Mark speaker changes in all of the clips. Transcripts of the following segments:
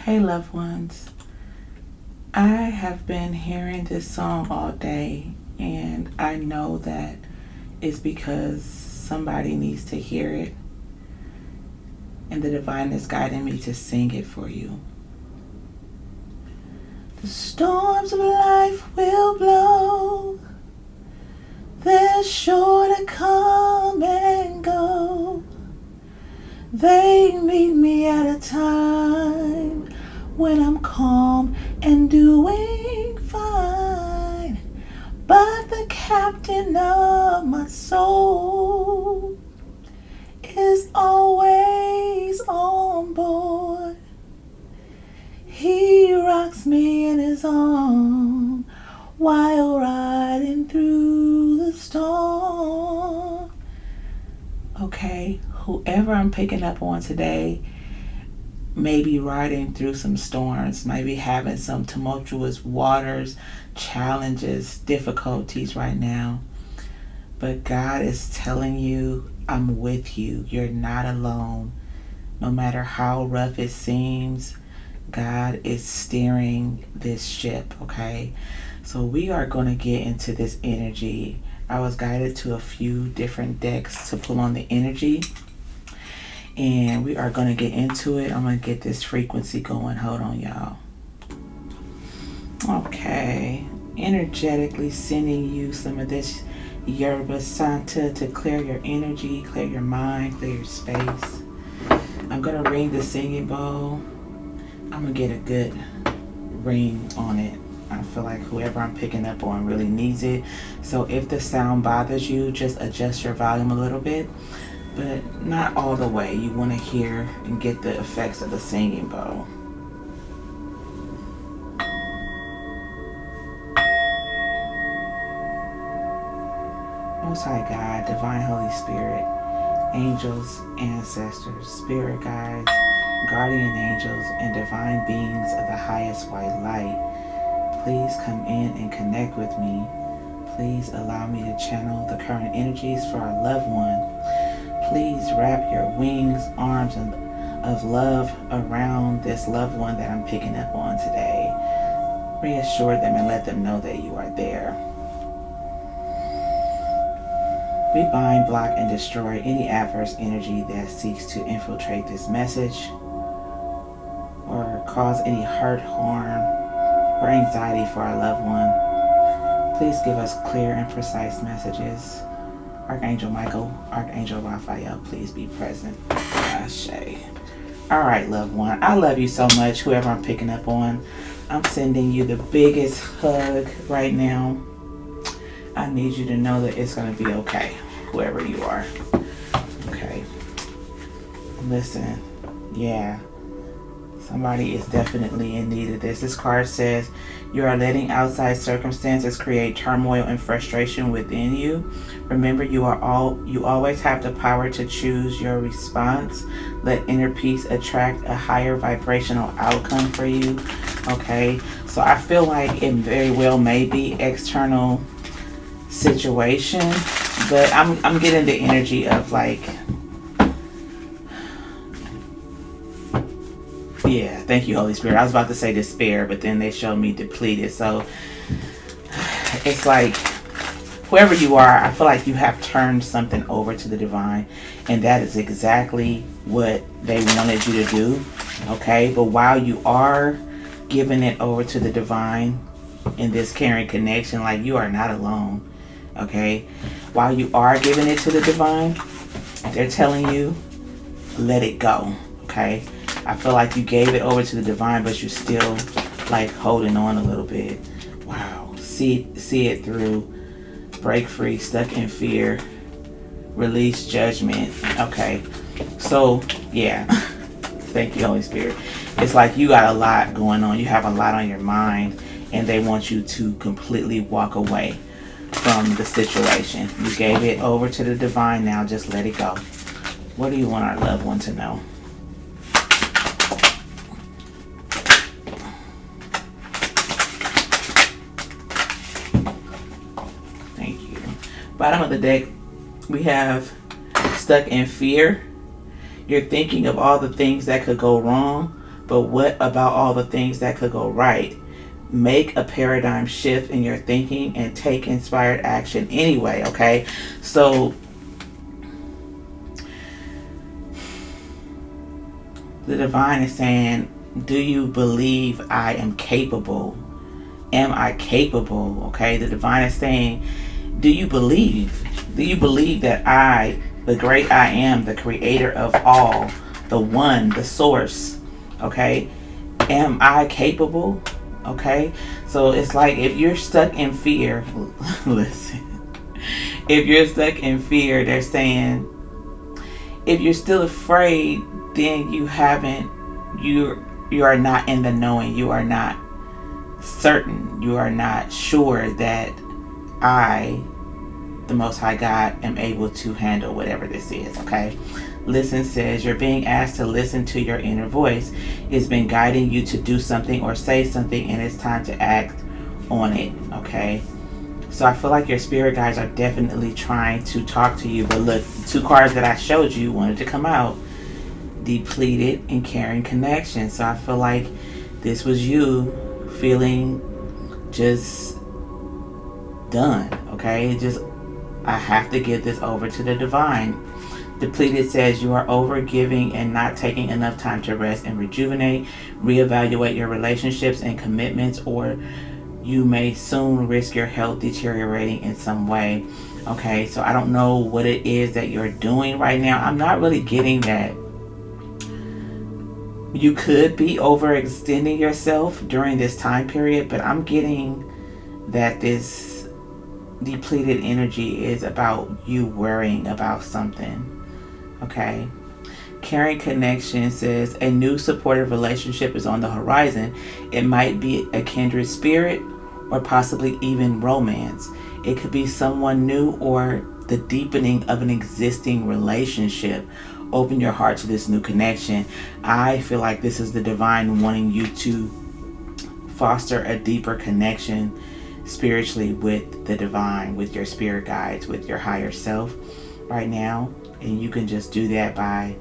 Speaker 1: Hey loved ones, I have been hearing this song all day, and I know that it's because somebody needs to hear it, and the divine is guiding me to sing it for you. The storms of life will blow, they're sure to come and go. They meet me at a time when I'm calm and doing fine. But the captain of my soul is always on board. He rocks me in his arms while riding through the storm. Okay, whoever I'm picking up on today may be riding through some storms, might be having some tumultuous waters, challenges, difficulties right now. But God is telling you, I'm with you. You're not alone. No matter how rough it seems, God is steering this ship, okay? So we are going to get into this energy. I was guided to a few different decks to pull on the energy, and we are going to get into it. I'm going to get this frequency going. Hold on, y'all. Okay. Energetically sending you some of this Yerba Santa to clear your energy, clear your mind, clear your space. I'm going to ring the singing bowl. I'm going to get a good ring on it. I feel like whoever I'm picking up on really needs it. So if the sound bothers you, just adjust your volume a little bit, but not all the way. You want to hear and get the effects of the singing bowl. Most High God, Divine Holy Spirit, angels, ancestors, spirit guides, guardian angels, and divine beings of the highest white light, please come in and connect with me. Please allow me to channel the current energies for our loved one. Please wrap your wings, arms, and of love around this loved one that I'm picking up on today. Reassure them and let them know that you are there. We bind, block, and destroy any adverse energy that seeks to infiltrate this message or cause any hurt, harm, or anxiety for our loved one. Please give us clear and precise messages. Archangel Michael, Archangel Raphael, please be present. Ashe. All right, loved one. I love you so much, whoever I'm picking up on. I'm sending you the biggest hug right now. I need you to know that it's going to be okay, whoever you are. Okay. Listen. Yeah. Somebody is definitely in need of this. This card says, you are letting outside circumstances create turmoil and frustration within you. Remember, you always have the power to choose your response. Let inner peace attract a higher vibrational outcome for you. Okay, so I feel like it very well may be external situation, but I'm getting the energy of like, yeah, thank you, Holy Spirit. I was about to say despair, but then they showed me depleted. So it's like, whoever you are, I feel like you have turned something over to the divine, and that is exactly what they wanted you to do. Okay, but while you are giving it over to the divine in this caring connection, like, you are not alone. Okay, while you are giving it to the divine, they're telling you, let it go. Okay, I feel like you gave it over to the divine, but you're still like holding on a little bit. Wow. See it through. Break free. Stuck in fear. Release judgment. Okay. So, yeah. Thank you, Holy Spirit. It's like you got a lot going on. You have a lot on your mind, and they want you to completely walk away from the situation. You gave it over to the divine. Now just let it go. What do you want our loved one to know? Bottom of the deck, we have stuck in fear. You're thinking of all the things that could go wrong, but what about all the things that could go right? Make a paradigm shift in your thinking and take inspired action anyway, okay? So the divine is saying, do you believe I am capable? Am I capable? Okay, the divine is saying, do you believe? Do you believe that I, the great I am, the creator of all, the one, the source, okay? Am I capable? Okay, so it's like if you're stuck in fear, listen, if you're stuck in fear, they're saying, if you're still afraid, then you are not in the knowing. You are not certain. You are not sure that I, the Most High God, am able to handle whatever this is, okay? Listen says, you're being asked to listen to your inner voice. It's been guiding you to do something or say something, and it's time to act on it, okay? So I feel like your spirit guides are definitely trying to talk to you. But look, the 2 cards that I showed you wanted to come out. Depleted and caring connection. So I feel like this was you feeling just done, okay? I have to give this over to the divine. Depleted says you are over giving and not taking enough time to rest and rejuvenate. Reevaluate your relationships and commitments, or you may soon risk your health deteriorating in some way. Okay, so I don't know what it is that you're doing right now. I'm not really getting that. You could be overextending yourself during this time period, but I'm getting that this depleted energy is about you worrying about something. Okay. Caring connection says a new supportive relationship is on the horizon. It might be a kindred spirit or possibly even romance. It could be someone new or the deepening of an existing relationship. Open your heart to this new connection. I feel like this is the divine wanting you to foster a deeper connection spiritually with the divine, with your spirit guides, with your higher self right now. And you can just do that by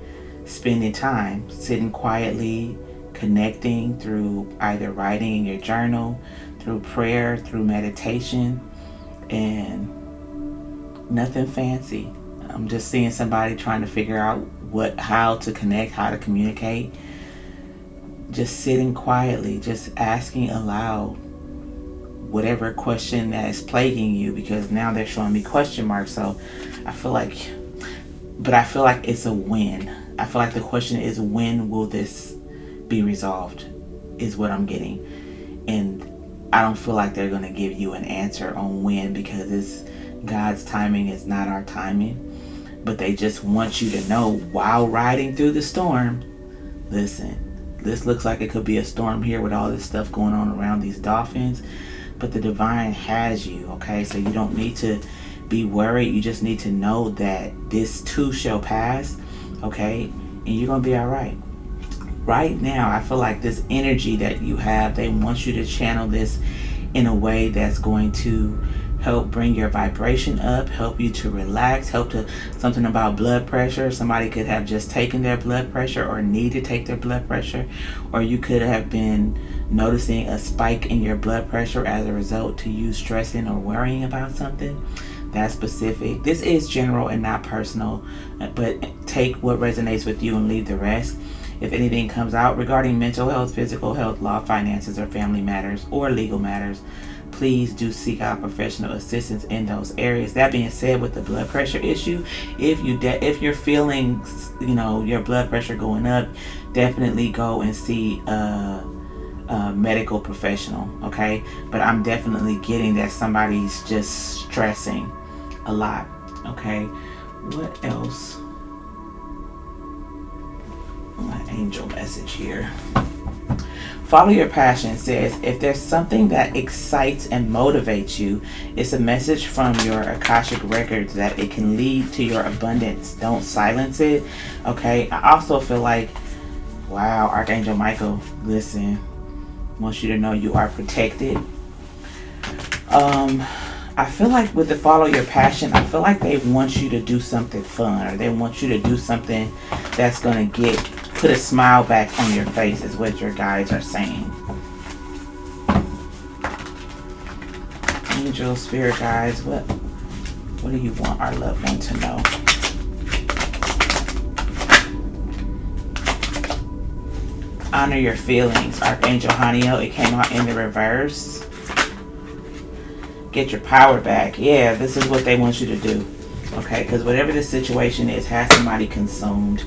Speaker 1: spending time sitting quietly, connecting through either writing in your journal, through prayer, through meditation, and nothing fancy. I'm just seeing somebody trying to figure out how to connect, how to communicate. Just sitting quietly, just asking aloud whatever question that is plaguing you, because now they're showing me question marks. So I feel like it's a when. I feel like the question is, when will this be resolved, is what I'm getting. And I don't feel like they're going to give you an answer on when, because it's God's timing, is not our timing. But they just want you to know while riding through the storm, listen, this looks like it could be a storm here with all this stuff going on around these dolphins, but the divine has you, okay? So you don't need to be worried. You just need to know that this too shall pass, okay? And you're going to be all right. Right now, I feel like this energy that you have, they want you to channel this in a way that's going to help bring your vibration up, help you to relax, something about blood pressure. Somebody could have just taken their blood pressure or need to take their blood pressure, or you could have been noticing a spike in your blood pressure as a result to you stressing or worrying about something. That's specific. This is general and not personal, but take what resonates with you and leave the rest. If anything comes out regarding mental health, physical health, law, finances, or family matters, or legal matters, please do seek out professional assistance in those areas. That being said, with the blood pressure issue, if you're feeling, your blood pressure going up, definitely go and see a medical professional, okay? But I'm definitely getting that somebody's just stressing a lot, okay? What else? My angel message here. Follow your passion says, if there's something that excites and motivates you, it's a message from your Akashic records that it can lead to your abundance. Don't silence it, okay? I also feel like, wow, Archangel Michael, listen, wants you to know you are protected. I feel like with the follow your passion, I feel like they want you to do something fun, or they want you to do something that's going to get put a smile back on your face is what your guides are saying. Angel, spirit guides, what do you want our loved one to know? Honor your feelings, Archangel Haniel. It came out in the reverse. Get your power back. Yeah, this is what they want you to do. Okay, because whatever the situation is, has somebody consumed.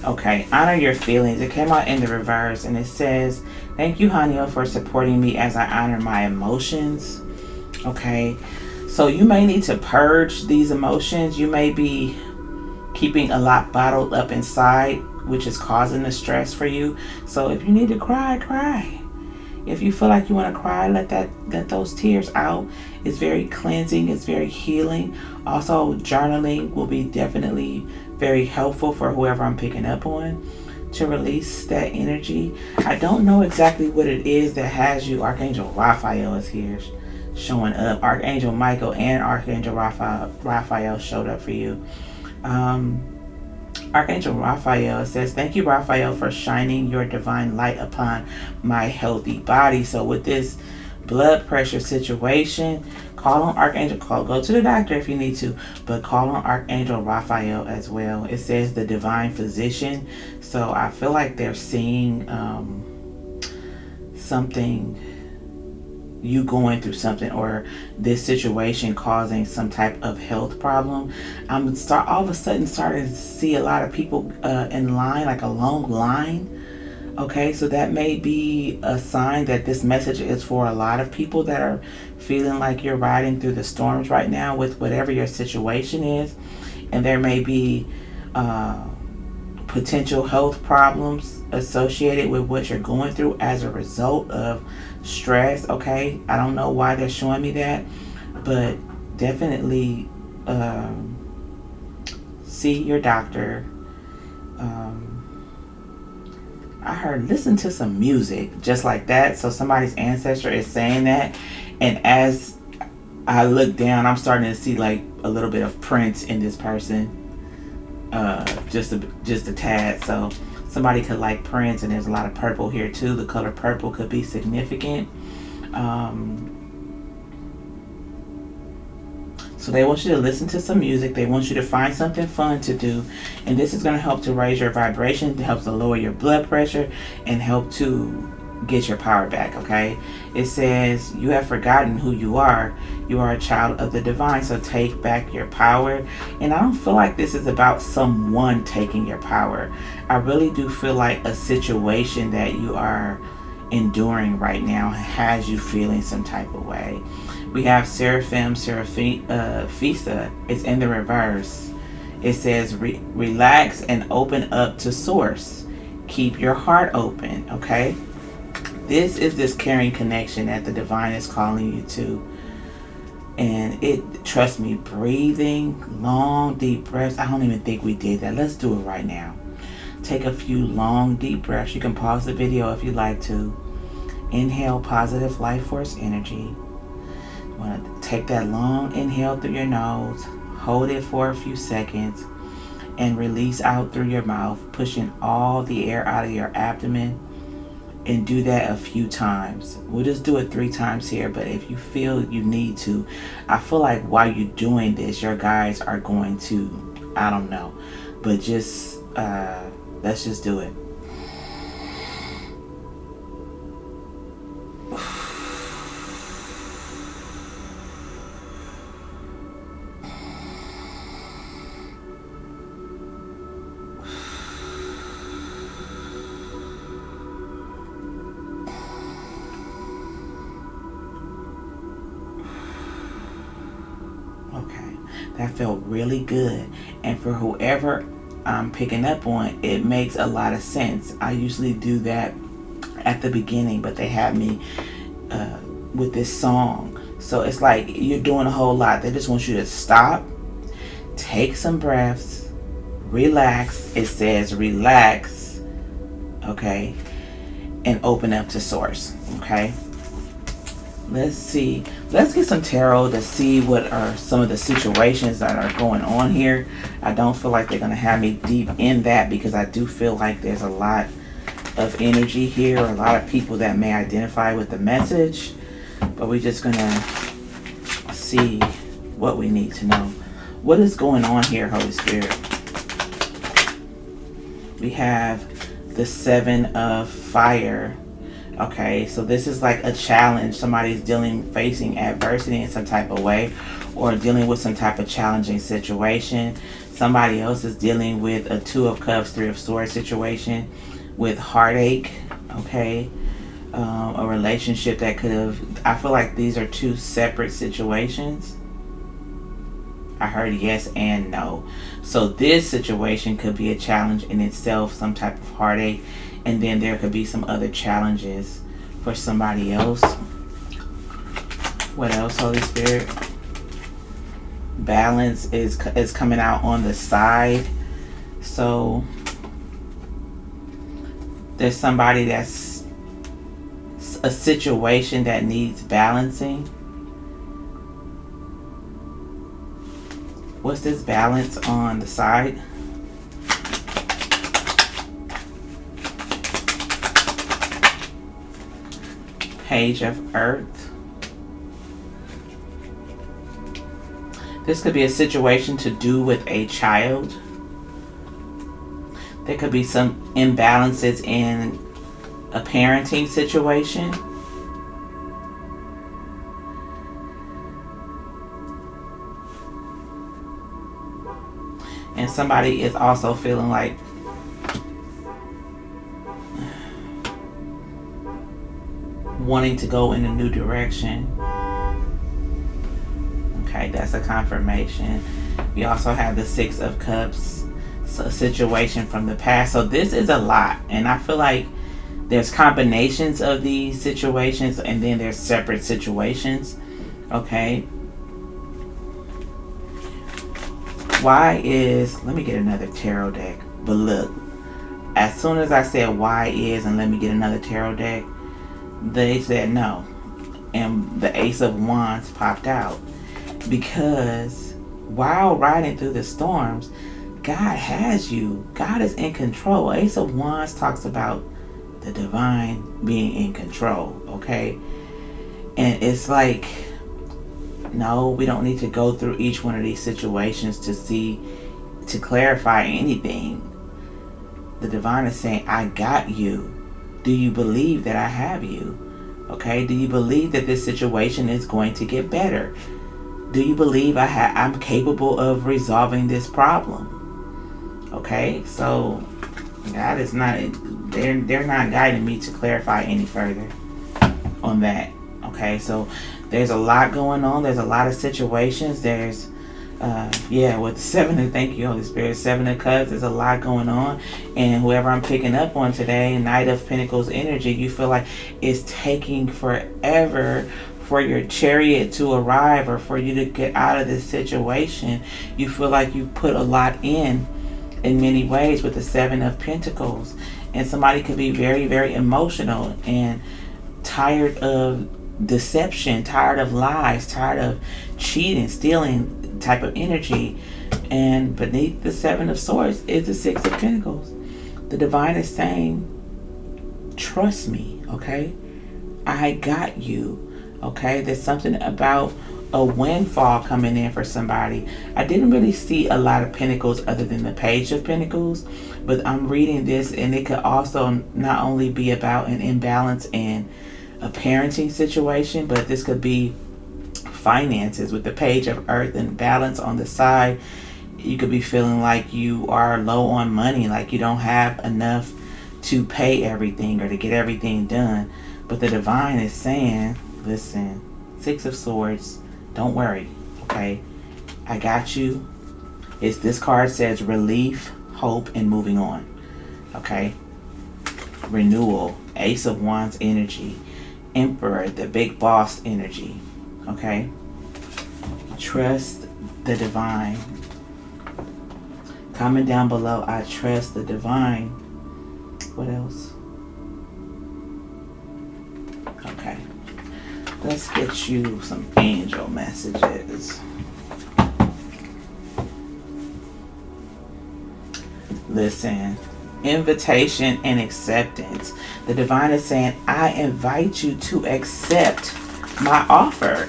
Speaker 1: Okay, honor your feelings. It came out in the reverse, and it says, thank you, Haniel, for supporting me as I honor my emotions. Okay, so you may need to purge these emotions. You may be keeping a lot bottled up inside, which is causing the stress for you. So if you need to cry, cry. If you feel like you want to cry, let those tears out. It's very cleansing. It's very healing. Also, journaling will be definitely very helpful for whoever I'm picking up on to release that energy. I don't know exactly what it is that has you. Archangel Raphael is here showing up. Archangel Michael and Archangel Raphael showed up for you. Archangel Raphael says, thank you, Raphael, for shining your divine light upon my healthy body. So with this blood pressure situation, call on Archangel, go to the doctor if you need to, but call on Archangel Raphael as well. It says the divine physician. So I feel like they're seeing something, you going through something, or this situation causing some type of health problem. I'm all of a sudden starting to see a lot of people in line, like a long line. Okay, so that may be a sign that this message is for a lot of people that are feeling like you're riding through the storms right now with whatever your situation is, and there may be potential health problems associated with what you're going through as a result of stress. Okay, I don't know why they're showing me that, but definitely see your doctor. I heard listen to some music just like that. So somebody's ancestor is saying that, and as I look down, I'm starting to see like a little bit of Prince in this person, just a tad. So somebody could like Prince, and there's a lot of purple here too. The color purple could be significant. So they want you to listen to some music. They want you to find something fun to do. And this is going to help to raise your vibration. It helps to lower your blood pressure and help to get your power back, okay? It says, you have forgotten who you are. You are a child of the divine, so take back your power. And I don't feel like this is about someone taking your power. I really do feel like a situation that you are enduring right now has you feeling some type of way. We have Seraphim, Fisa. It's in the reverse. It says, relax and open up to source. Keep your heart open, okay? This is this caring connection that the divine is calling you to. And trust me, breathing, long, deep breaths. I don't even think we did that. Let's do it right now. Take a few long, deep breaths. You can pause the video if you'd like to. Inhale positive life force energy. You want to take that long inhale through your nose. Hold it for a few seconds. And release out through your mouth, pushing all the air out of your abdomen. And do that a few times. We'll just do it 3 times here, but if you feel you need to, I feel like while you're doing this, your guides are going to, I don't know, but just, let's just do it. That felt really good. And for whoever I'm picking up on, it makes a lot of sense. I usually do that at the beginning, but they have me with this song. So it's like you're doing a whole lot. They just want you to stop, take some breaths, relax. It says relax, okay, and open up to source, okay? Let's see. Let's get some tarot to see what are some of the situations that are going on here. I don't feel like they're going to have me deep in that because I do feel like there's a lot of energy here, a lot of people that may identify with the message. But we're just going to see what we need to know. What is going on here, Holy Spirit? We have the 7 of Fire. Okay, so this is like a challenge. Somebody's facing adversity in some type of way, or dealing with some type of challenging situation. Somebody else is dealing with a 2 of Cups, 3 of Swords situation with heartache. Okay, a relationship that could have, I feel like these are 2 separate situations. I heard yes and no. So this situation could be a challenge in itself, some type of heartache. And then there could be some other challenges for somebody else. What else, Holy Spirit? Balance is coming out on the side. So there's somebody that's a situation that needs balancing. What's this balance on the side? Page of Earth. This could be a situation to do with a child. There could be some imbalances in a parenting situation. And somebody is also feeling like wanting to go in a new direction. Okay, that's a confirmation. We also have the 6 of Cups, so a situation from the past. So this is a lot, and I feel like there's combinations of these situations, and then there's separate situations. Okay. Why is, let me get another tarot deck. But look, as soon as I said why is and let me get another tarot deck, they said no, and the Ace of Wands popped out. Because while riding through the storms, God has you. God is in control. Ace of Wands talks about the divine being in control. Okay, and it's like, no, we don't need to go through each one of these situations to clarify anything. The divine is saying, I got you. Do you believe that I have you? Okay, do you believe that this situation is going to get better? Do you believe I'm capable of resolving this problem? Okay, so God is not, they're not guiding me to clarify any further on that. Okay, so there's a lot going on. There's a lot of situations. There's with the 7 of, thank you, Holy Spirit, 7 of Cups, there's a lot going on. And whoever I'm picking up on today, Knight of Pentacles energy, you feel like it's taking forever for your chariot to arrive, or for you to get out of this situation. You feel like you put a lot in many ways with the 7 of Pentacles. And somebody could be very, very emotional and tired of deception, tired of lies, tired of cheating, stealing type of energy. And beneath the 7 of Swords is the 6 of Pentacles. The divine is saying, trust me, okay? I got you, okay? There's something about a windfall coming in for somebody. I didn't really see a lot of Pentacles other than the Page of Pentacles, but I'm reading this, and it could also not only be about an imbalance in a parenting situation, but this could be finances with the Page of Earth and balance on the side. You could be feeling like you are low on money, like you don't have enough to pay everything or to get everything done. But the divine is saying, listen, 6 of Swords, don't worry, okay? I got you. This card says relief, hope, and moving on, okay? Renewal, Ace of Wands energy, Emperor, the big boss energy, okay? Trust the divine. Comment down below, I trust the divine. What else? Okay. Let's get you some angel messages. Listen, invitation and acceptance. The divine is saying, I invite you to accept my offer.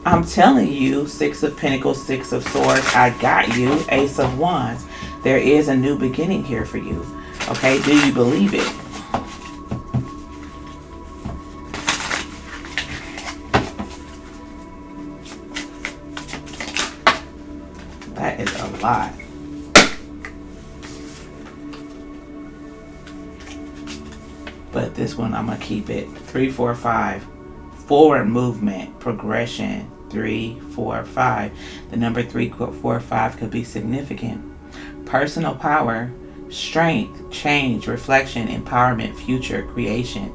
Speaker 1: I'm telling you, Six of Pentacles, Six of Swords, I got you. Ace of Wands. There is a new beginning here for you. Okay, do you believe it? That is a lot. But this one, I'm going to keep it. 3, 4, 5. Forward movement, progression. 3, 4, 5. The number 3, 4, 5 could be significant. Personal power, strength, change, reflection, empowerment, future, creation.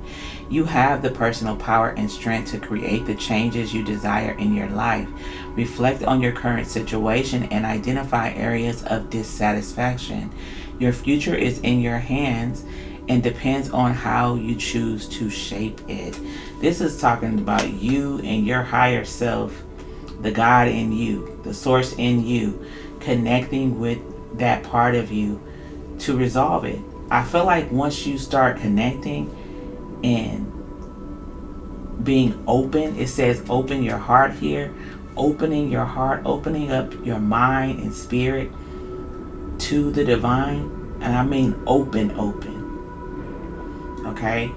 Speaker 1: You have the personal power and strength to create the changes you desire in your life. Reflect on your current situation and identify areas of dissatisfaction. Your future is in your hands and depends on how you choose to shape it. This is talking about you and your higher self, the God in you, the source in you, connecting with that part of you to resolve it. I feel like once you start connecting and being open, it says open your heart here, opening your heart, opening up your mind and spirit to the divine, and I mean open. Okay,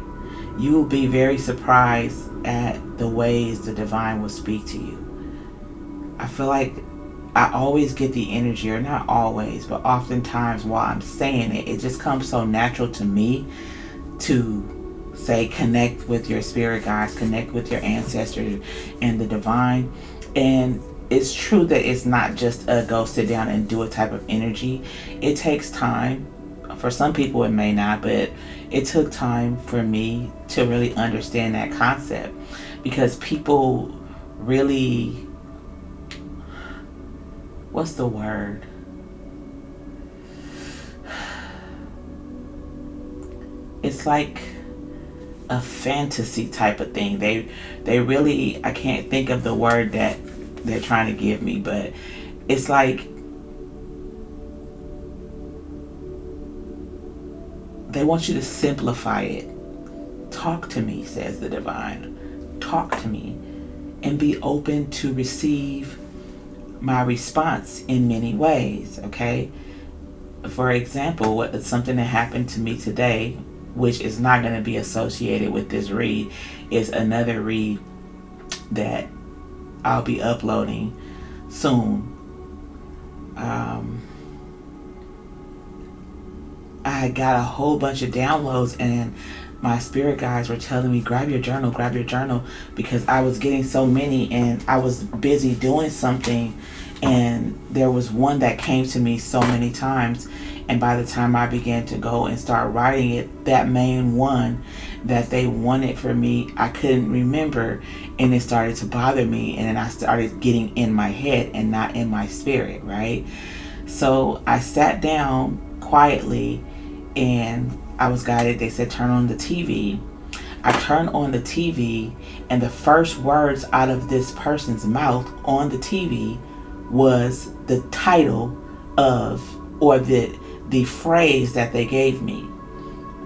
Speaker 1: you will be very surprised at the ways the divine will speak to you. I feel like I always get the energy, or not always, but oftentimes while I'm saying it, it just comes so natural to me to say connect with your spirit guides, connect with your ancestors and the divine. And it's true that it's not just a go sit down and do a type of energy. It takes time. For some people it may not, but it took time for me to really understand that concept, because people really, what's the word? It's like a fantasy type of thing. They really, I can't think of the word that they're trying to give me, but it's like they want you to simplify it. Talk to me, says the divine. Talk to me and be open to receive my response in many ways, okay? For example, something that happened to me today, which is not going to be associated with this read, is another read that I'll be uploading soon. I got a whole bunch of downloads, and my spirit guides were telling me, grab your journal, because I was getting so many and I was busy doing something, and there was one that came to me so many times, and by the time I began to go and start writing it, that main one that they wanted for me, I couldn't remember, and it started to bother me, and then I started getting in my head and not in my spirit, right? So I sat down quietly and I was guided. They said turn on the TV. I turned on the TV, and the first words out of this person's mouth on the TV was the title of, or the phrase that they gave me,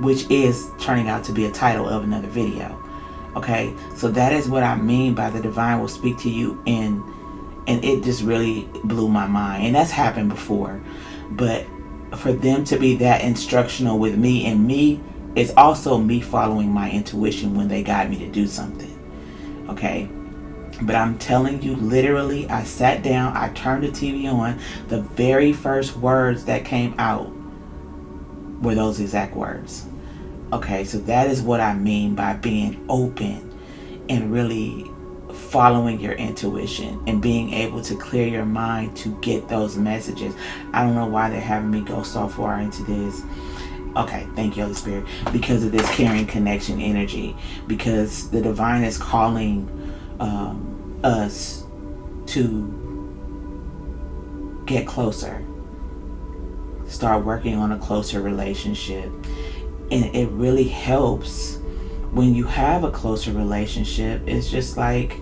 Speaker 1: which is turning out to be a title of another video. Okay, so that is what I mean by the divine will speak to you, and it just really blew my mind. And that's happened before, but for them to be that instructional with me, and me is also me following my intuition when they guide me to do something. Okay, but I'm telling you, literally, I sat down, I turned the TV on, the very first words that came out were those exact words. Okay, so that is what I mean by being open and really following your intuition and being able to clear your mind to get those messages. I don't know why they're having me go so far into this. Okay, thank you, Holy Spirit, because of this caring connection energy, because the divine is calling us to get closer, start working on a closer relationship. And it really helps when you have a closer relationship, it's just like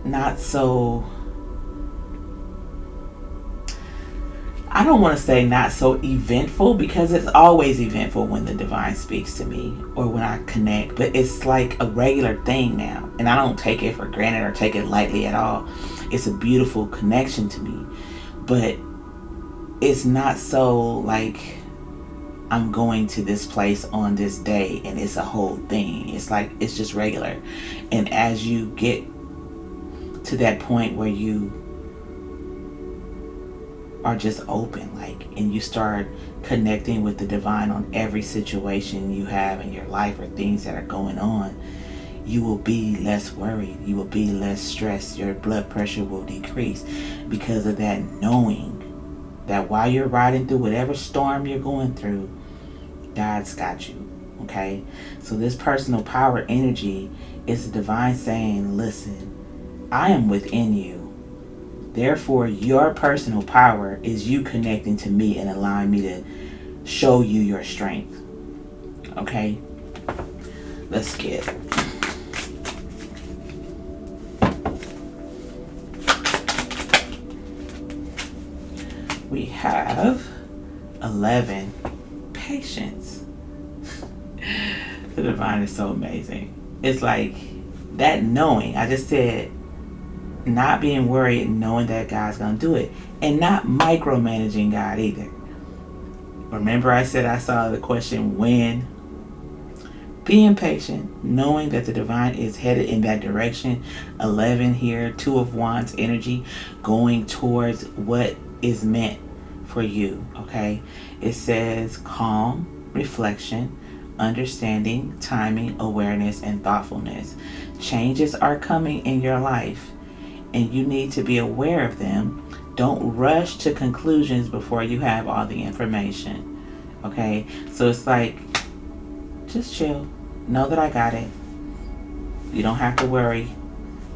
Speaker 1: not so, I don't want to say not so eventful, because it's always eventful when the divine speaks to me or when I connect, but it's like a regular thing now, and I don't take it for granted or take it lightly at all. It's a beautiful connection to me, but it's not so like I'm going to this place on this day and it's a whole thing. It's like it's just regular. And as you get to that point where you are just open, like, and you start connecting with the divine on every situation you have in your life or things that are going on, you will be less worried, you will be less stressed, your blood pressure will decrease, because of that knowing that while you're riding through whatever storm you're going through, God's got you. Okay, so this personal power energy is the divine saying, listen, I am within you. Therefore, your personal power is you connecting to me and allowing me to show you your strength. Okay? Let's get it. We have 11, patience. The divine is so amazing. It's like that knowing, I just said, not being worried and knowing that God's going to do it, and not micromanaging God either. Remember I said I saw the question when? Being patient, knowing that the divine is headed in that direction. 11 here, 2 of Wands energy, going towards what is meant for you. Okay, it says calm, reflection, understanding, timing, awareness, and thoughtfulness. Changes are coming in your life, and you need to be aware of them. Don't rush to conclusions before you have all the information. Okay, so it's like, just chill. Know that I got it. You don't have to worry.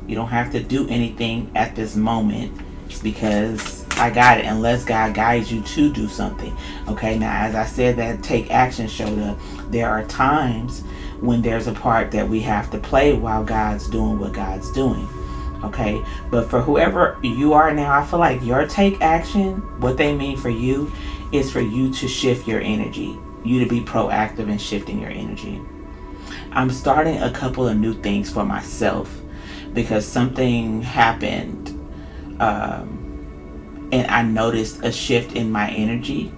Speaker 1: You don't have to do anything at this moment, because I got it, unless God guides you to do something. Okay, now as I said, that take action showed up. There are times when there's a part that we have to play while God's doing what God's doing. Okay, but for whoever you are now, I feel like your take action, what they mean for you is for you to shift your energy, you to be proactive in shifting your energy. I'm starting a couple of new things for myself because something happened, and I noticed a shift in my energy,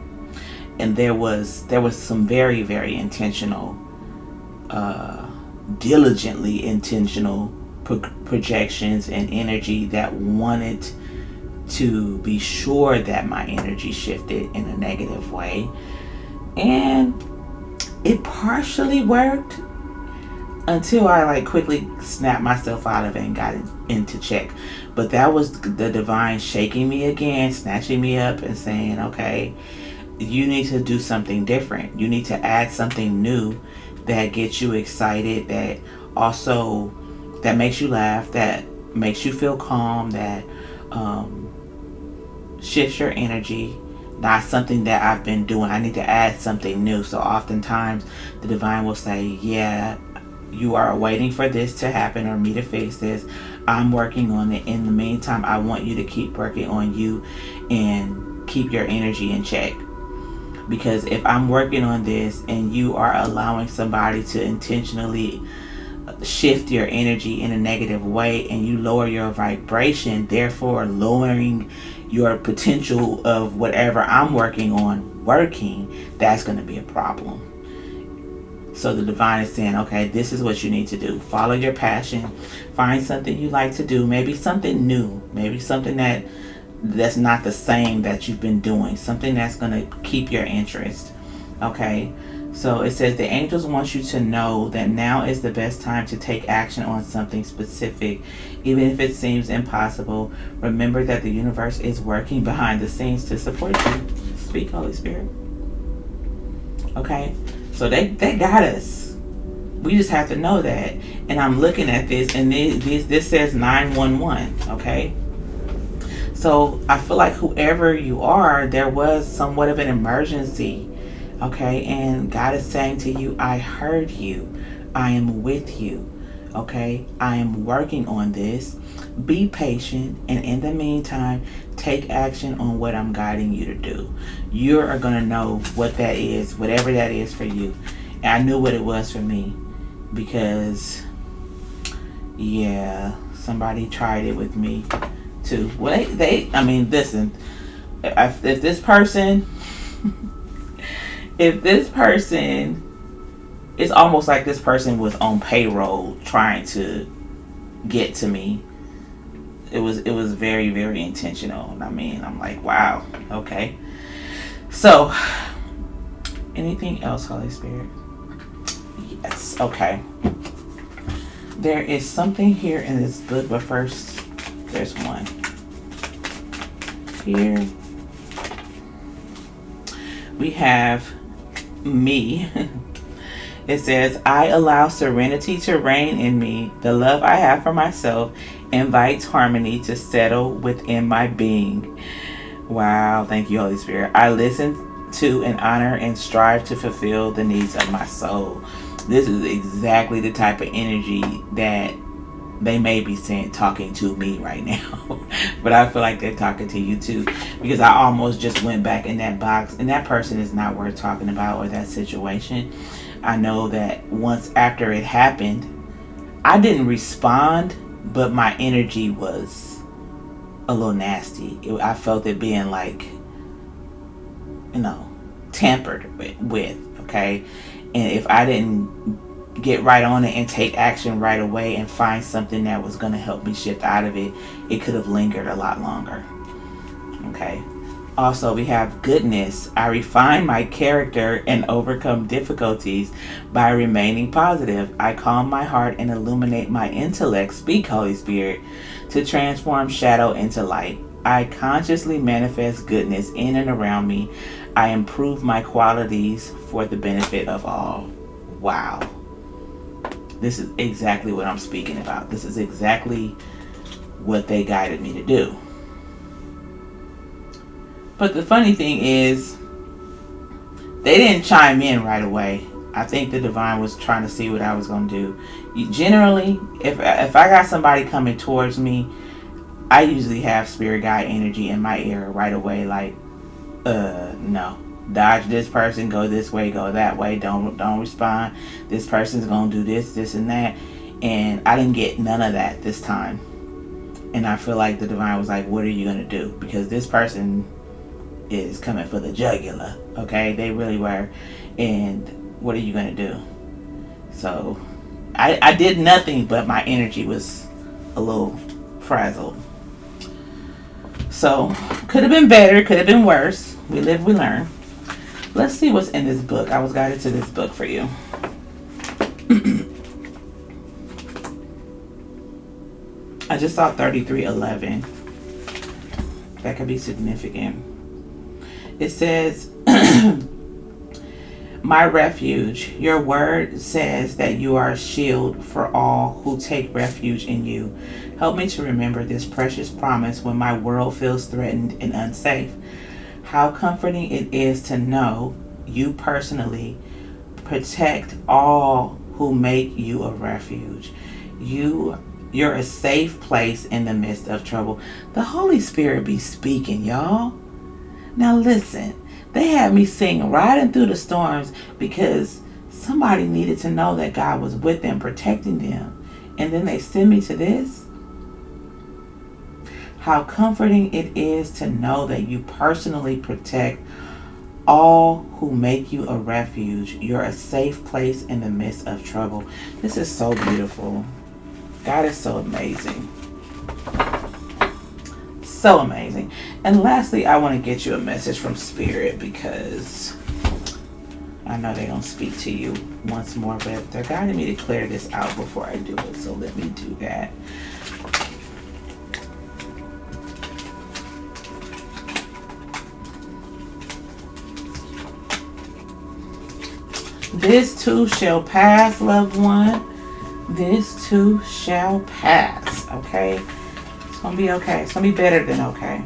Speaker 1: and there was some very, very intentional, diligently intentional projections and energy that wanted to be sure that my energy shifted in a negative way, and it partially worked until I quickly snapped myself out of it and got into check. But that was the divine shaking me again, snatching me up and saying, okay, you need to do something different. You need to add something new that gets you excited, that also that makes you laugh, that makes you feel calm, that shifts your energy. Not something that I've been doing. I need to add something new. So oftentimes the divine will say, yeah, you are waiting for this to happen or me to fix this. I'm working on it. In the meantime, I want you to keep working on you and keep your energy in check. Because if I'm working on this and you are allowing somebody to intentionally shift your energy in a negative way, and you lower your vibration, therefore lowering your potential of whatever I'm working on working, that's going to be a problem. So the divine is saying, okay, this is what you need to do. Follow your passion. Find something you like to do. Maybe something new. Maybe something that's not the same that you've been doing. Something that's going to keep your interest. Okay. So it says the angels want you to know that now is the best time to take action on something specific. Even if it seems impossible, remember that the universe is working behind the scenes to support you. Speak, Holy Spirit. Okay. So they got us. We just have to know that. And I'm looking at this, and this says 911. Okay. So I feel like whoever you are, there was somewhat of an emergency Okay, and God is saying to you, I heard you. I am with you. Okay, I am working on this. Be patient, and in the meantime, take action on what I'm guiding you to do. You are going to know what that is, whatever that is for you. And I knew what it was for me because, yeah, somebody tried it with me too. Well, I mean, listen, if this person, if this person, it's almost like this person was on payroll trying to get to me. It was very, very intentional. I mean, I'm like, wow, okay. So, anything else, Holy Spirit? Yes, okay. There is something here in this book, but first, there's one here. We have me. It says, I allow serenity to reign in me. The love I have for myself invites harmony to settle within my being. Wow, thank you, Holy Spirit. I listen to and honor and strive to fulfill the needs of my soul. This is exactly the type of energy that they may be saying, talking to me right now. But I feel like they're talking to you too, because I almost just went back in that box, and that person is not worth talking about, or that situation. I know that once after it happened, I didn't respond, but my energy was a little nasty. I felt it being like, tampered with, okay? And if I didn't get right on it and take action right away and find something that was going to help me shift out of it, it could have lingered a lot longer, okay? Also, we have goodness. I refine my character and overcome difficulties by remaining positive. I calm my heart and illuminate my intellect. Speak, Holy Spirit, to transform shadow into light. I consciously manifest goodness in and around me. I improve my qualities for the benefit of all. Wow. This is exactly what I'm speaking about. This is exactly what they guided me to do. But the funny thing is, they didn't chime in right away. I think the divine was trying to see what I was going to do. Generally, if I got somebody coming towards me, I usually have spirit guide energy in my ear right away. Like, no. Dodge this person, go this way, go that way. Don't respond. This person's going to do this, this, and that. And I didn't get none of that this time. And I feel like the divine was like, what are you going to do? Because this person is coming for the jugular, okay? They really were. And what are you gonna do? So I did nothing, but my energy was a little frazzled. So could have been better, could have been worse. We live, we learn. Let's see what's in this book. I was guided to this book for you. I just saw 3311. That could be significant. It says, my refuge, your word says that you are a shield for all who take refuge in you. Help me to remember this precious promise when my world feels threatened and unsafe. How comforting it is to know you personally protect all who make you a refuge. You're a safe place in the midst of trouble. The Holy Spirit be speaking, y'all. Now listen, they had me sing riding through the storms because somebody needed to know that God was with them, protecting them. And then they send me to this. How comforting it is to know that you personally protect all who make you a refuge. You're a safe place in the midst of trouble. This is so beautiful. God is so amazing. So amazing. And lastly, I want to get you a message from Spirit, because I know they don't speak to you once more, but they're guiding me to clear this out before I do it. So let me do that. This too shall pass, loved one. This too shall pass. Okay? It's going to be okay. It's going to be better than okay.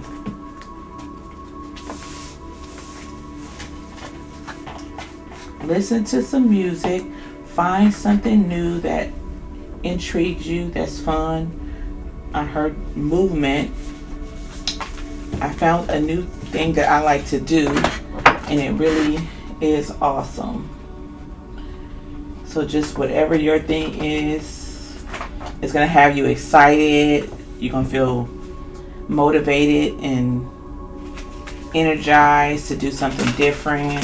Speaker 1: Listen to some music. Find something new that intrigues you, that's fun. I heard movement. I found a new thing that I like to do, and it really is awesome. So just whatever your thing is, it's going to have you excited. You're going to feel motivated and energized to do something different.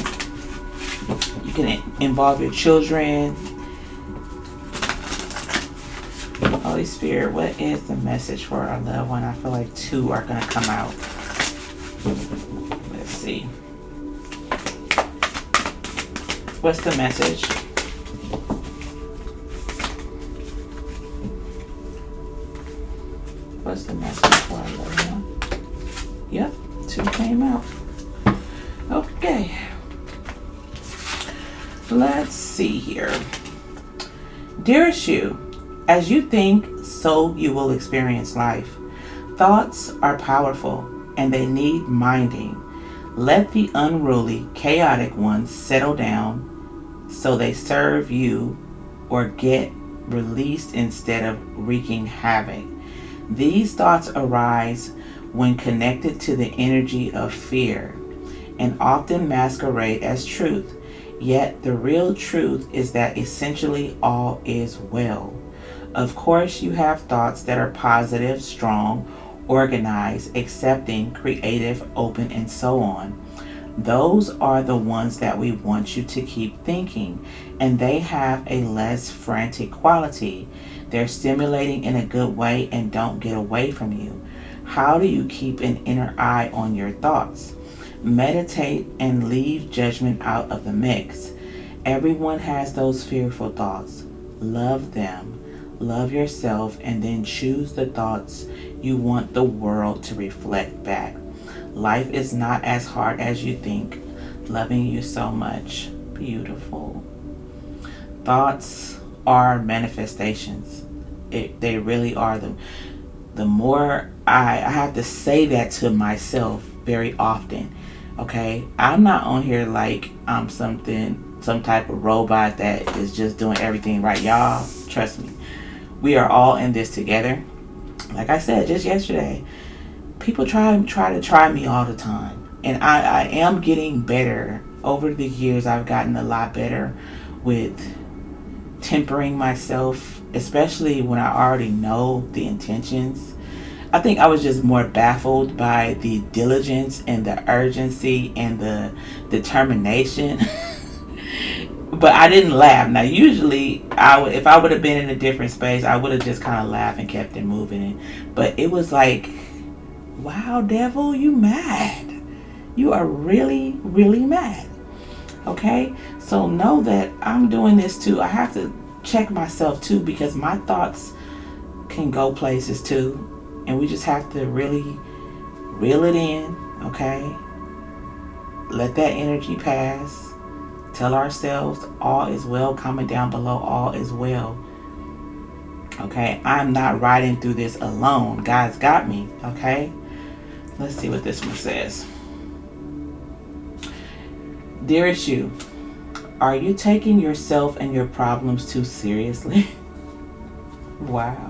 Speaker 1: You can involve your children. Holy Spirit, what is the message for our loved one? I feel like 2 are going to come out. Let's see. What's the message? What's the message for our loved one? Yep, 2 came out. Okay. Let's see here. Dearest you, as you think, so you will experience life. Thoughts are powerful and they need minding. Let the unruly, chaotic ones settle down so they serve you or get released instead of wreaking havoc. These thoughts arise when connected to the energy of fear and often masquerade as truth. Yet the real truth is that essentially all is well. Of course, you have thoughts that are positive, strong, organized, accepting, creative, open, and so on. Those are the ones that we want you to keep thinking, and they have a less frantic quality. They're stimulating in a good way and don't get away from you. How do you keep an inner eye on your thoughts? Meditate and leave judgment out of the mix. Everyone has those fearful thoughts. Love them, love yourself, and then choose the thoughts you want the world to reflect back. Life is not as hard as you think. Loving you so much. Beautiful. Thoughts are manifestations. They really are. The more I have to say that to myself very often. Okay, I'm not on here like I'm some type of robot that is just doing everything right. Y'all, trust me. We are all in this together. Like I said just yesterday, people try me all the time. And I am getting better. Over the years, I've gotten a lot better with tempering myself, especially when I already know the intentions. I think I was just more baffled by the diligence and the urgency and the determination. But I didn't laugh. Now, usually, if I would have been in a different space, I would have just kind of laughed and kept it moving. But it was like, wow, devil, you mad. You are really, really mad. Okay? So know that I'm doing this too. I have to check myself too, because my thoughts can go places too. And we just have to really reel it in, okay? Let that energy pass. Tell ourselves all is well. Comment down below, all is well. Okay? I'm not riding through this alone. God's got me, okay? Let's see what this one says. Dearest you, are you taking yourself and your problems too seriously? Wow.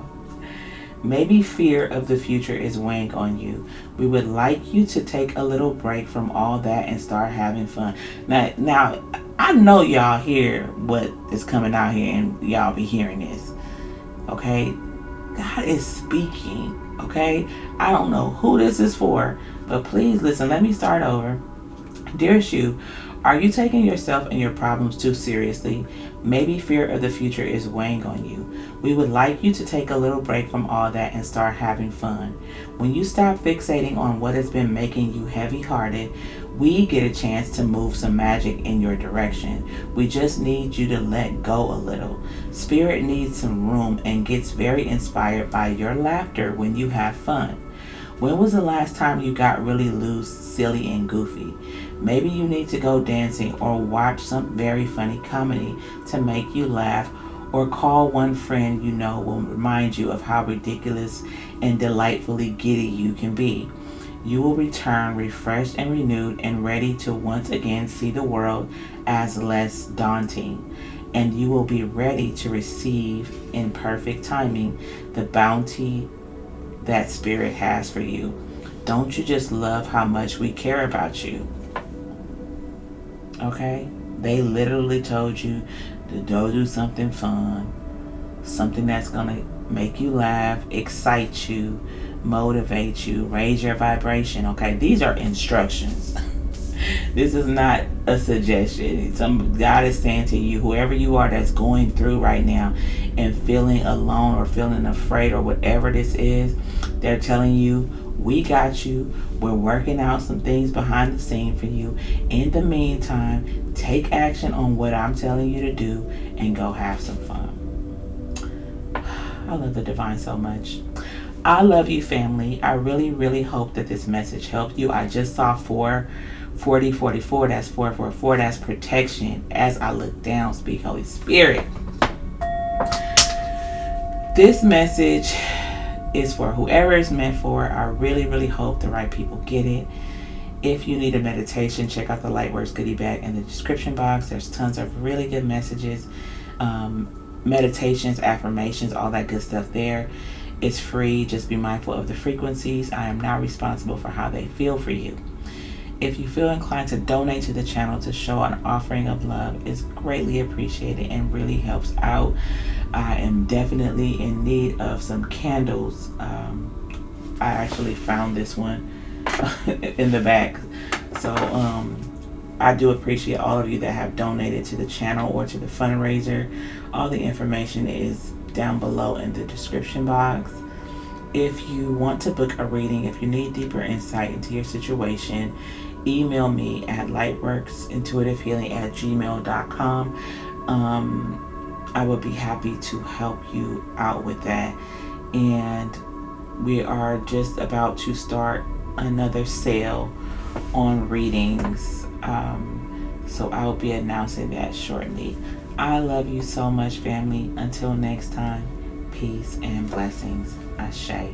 Speaker 1: Maybe fear of the future is weighing on you. We would like you to take a little break from all that and start having fun. Now, I know y'all hear what is coming out here and y'all be hearing this. Okay? God is speaking. Okay? I don't know who this is for, but please listen. Let me start over. Dearest you, are you taking yourself and your problems too seriously? Maybe fear of the future is weighing on you. We would like you to take a little break from all that and start having fun. When you stop fixating on what has been making you heavy-hearted, we get a chance to move some magic in your direction. We just need you to let go a little. Spirit needs some room and gets very inspired by your laughter when you have fun. When was the last time you got really loose, silly, and goofy? Maybe you need to go dancing or watch some very funny comedy to make you laugh, or call one friend you know will remind you of how ridiculous and delightfully giddy you can be. You will return refreshed and renewed and ready to once again see the world as less daunting. And you will be ready to receive in perfect timing the bounty that Spirit has for you. Don't you just love how much we care about you? Okay? They literally told you to go do something fun, something that's going to make you laugh, excite you, motivate you, raise your vibration. Okay? These are instructions. This is not a suggestion. God is saying to you, whoever you are that's going through right now and feeling alone or feeling afraid or whatever this is, they're telling you, we got you. We're working out some things behind the scene for you. In the meantime, take action on what I'm telling you to do and go have some fun. I love the divine so much. I love you, family. I really, really hope that this message helped you. I just saw 44044. That's 444. That's protection. As I look down, speak Holy Spirit. This message is for whoever it's meant for. I really, really hope the right people get it. If you need a meditation, check out the Lightworks goodie bag in the description box. There's tons of really good messages, meditations, affirmations, all that good stuff there. It's free. Just be mindful of the frequencies. I am not responsible for how they feel for you. If you feel inclined to donate to the channel to show an offering of love, it's greatly appreciated and really helps out. I am definitely in need of some candles. I actually found this one in the back. So I do appreciate all of you that have donated to the channel or to the fundraiser. All the information is down below in the description box. If you want to book a reading, if you need deeper insight into your situation, email me at lightworksintuitivehealing@gmail.com. I would be happy to help you out with that. And we are just about to start another sale on readings. So I'll be announcing that shortly. I love you so much, family. Until next time, peace and blessings. Ashe.